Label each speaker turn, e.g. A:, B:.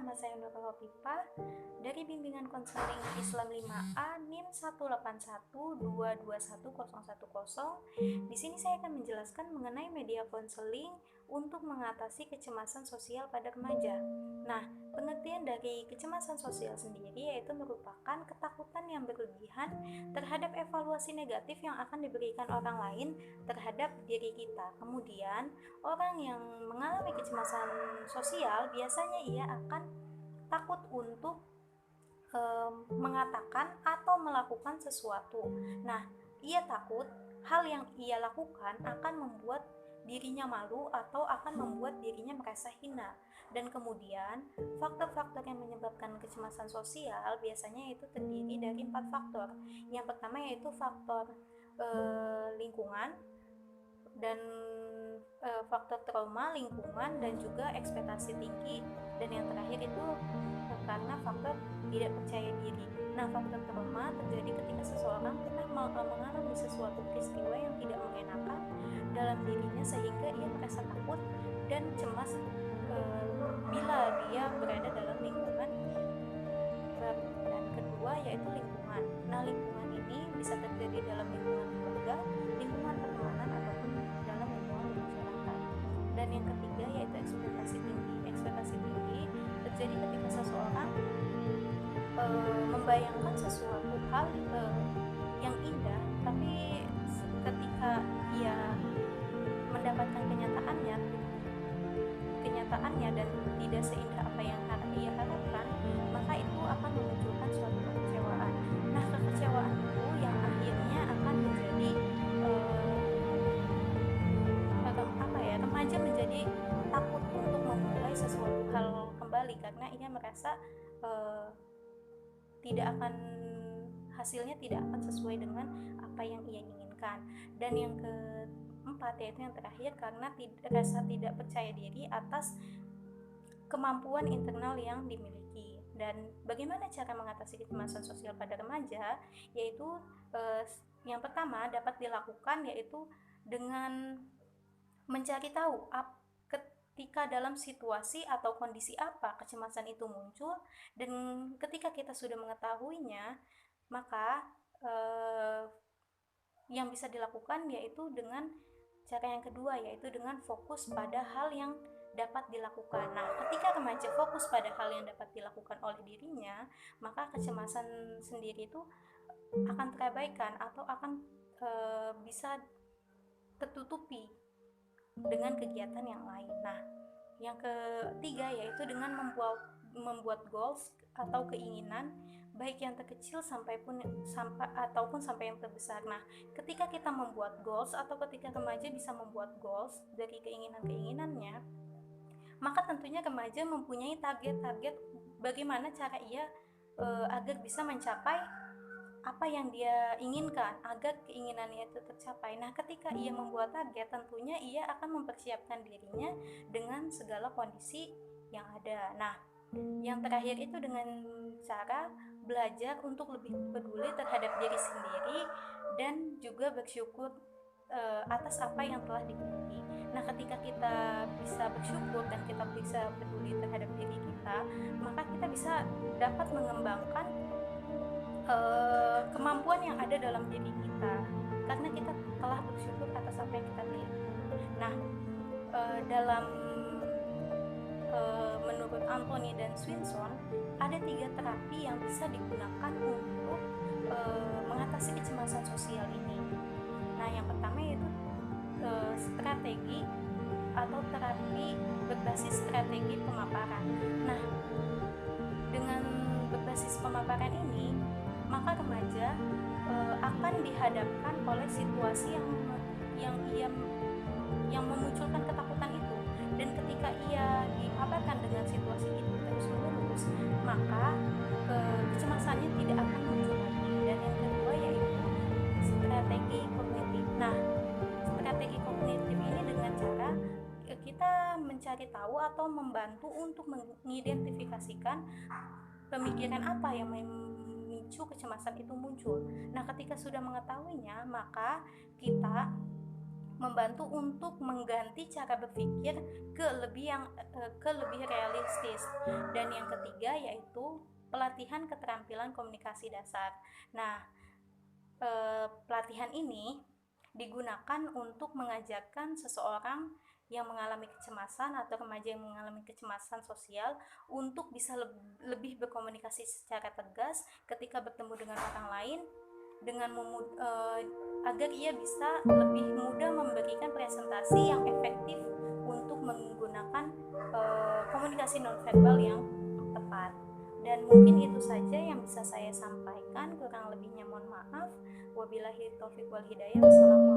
A: nama saya Nurul Hopipa dari Bimbingan Konseling Islam 5A NIM 181221010. Di sini saya akan menjelaskan mengenai media konseling untuk mengatasi kecemasan sosial pada remaja. Nah, pengertian dari kecemasan sosial sendiri yaitu merupakan ketakutan yang berlebihan terhadap evaluasi negatif yang akan diberikan orang lain terhadap diri kita. Kemudian, orang yang mengalami kecemasan sosial biasanya ia akan takut untuk mengatakan atau melakukan sesuatu. Nah, ia takut hal yang ia lakukan akan membuat dirinya malu atau akan membuat dirinya merasa hina. Dan kemudian, faktor-faktor yang menyebabkan kecemasan sosial biasanya itu terdiri dari 4 faktor. Yang pertama yaitu faktor lingkungan, dan faktor trauma lingkungan, dan juga ekspektasi tinggi, dan yang terakhir itu karena faktor tidak percaya diri. Nah, faktor trauma terjadi ketika seseorang pernah mengalami sesuatu peristiwa yang tidak mengenakan dalam dirinya sehingga ia merasa takut dan cemas bila dia berada dalam lingkungan baru. Dan kedua yaitu lingkungan. Nah, lingkungan ini bisa terjadi dalam lingkungan keluarga, lingkungan pertemanan, ataupun dalam lingkungan masyarakat. Dan yang ketiga yaitu ekspektasi tinggi. Ekspektasi tinggi terjadi ketika seseorang membayangkan sesuatu hal yang indah, tapi ketika ia mendapatkan kenyataannya dan tidak seindah apa yang ia harapkan, maka itu akan memunculkan suatu kekecewaan. Nah, kekecewaan itu yang akhirnya akan menjadi remaja menjadi takut untuk memulai sesuatu hal kembali karena ia merasa hasilnya tidak akan sesuai dengan apa yang ia inginkan. Dan yang keempat yaitu yang terakhir karena rasa tidak percaya diri atas kemampuan internal yang dimiliki. Dan bagaimana cara mengatasi kecemasan sosial pada remaja? Yaitu yang pertama dapat dilakukan yaitu dengan mencari tahu ketika dalam situasi atau kondisi apa kecemasan itu muncul, dan ketika kita sudah mengetahuinya, maka yang bisa dilakukan yaitu dengan cara yang kedua, yaitu dengan fokus pada hal yang dapat dilakukan. Nah, ketika remaja fokus pada hal yang dapat dilakukan oleh dirinya, maka kecemasan sendiri itu akan terabaikan atau akan bisa tertutupi dengan kegiatan yang lain. Nah, yang ketiga yaitu dengan membuat goals atau keinginan, baik yang terkecil ataupun sampai yang terbesar. Nah, ketika kita membuat goals atau ketika remaja bisa membuat goals dari keinginan-keinginannya, maka tentunya remaja mempunyai target-target bagaimana cara ia agar bisa mencapai apa yang dia inginkan, agar keinginannya itu tercapai. Nah, ketika ia membuat target, tentunya ia akan mempersiapkan dirinya dengan segala kondisi yang ada. Nah, yang terakhir itu dengan cara belajar untuk lebih peduli terhadap diri sendiri dan juga bersyukur atas apa yang telah dimiliki. Nah, ketika kita bisa bersyukur dan kita bisa peduli terhadap diri kita, maka kita bisa dapat mengembangkan kemampuan yang ada dalam diri kita karena kita telah bersyukur atas apa yang kita miliki. Nah, menurut Anthony dan Swinson, ada 3 terapi yang bisa digunakan untuk mengatasi kecemasan sosial ini. Nah, yang pertama yaitu strategi atau terapi berbasis strategi pemaparan. Nah, dengan berbasis pemaparan ini, maka remaja akan dihadapkan oleh situasi yang memunculkan ketakutan itu, dan ketika ia dipaparkan dengan situasi itu terus-menerus, maka kecemasannya tidak akan muncul lagi. Dan yang kedua yaitu strategi kognitif. Nah, strategi kognitif ini dengan cara kita mencari tahu atau membantu untuk mengidentifikasikan pemikiran apa yang memicu kecemasan itu muncul. Nah, ketika sudah mengetahuinya, maka kita membantu untuk mengganti cara berpikir ke lebih realistis. Dan yang ketiga yaitu pelatihan keterampilan komunikasi dasar. Nah, pelatihan ini digunakan untuk mengajarkan seseorang yang mengalami kecemasan atau remaja yang mengalami kecemasan sosial untuk bisa lebih berkomunikasi secara tegas ketika bertemu dengan orang lain, dengan agar ia bisa lebih mudah memberikan presentasi yang efektif untuk menggunakan komunikasi nonverbal yang tepat. Dan mungkin itu saja yang bisa saya sampaikan, kurang lebihnya mohon maaf. Wabillahi taufiq wal hidayah. Wassalamualaikum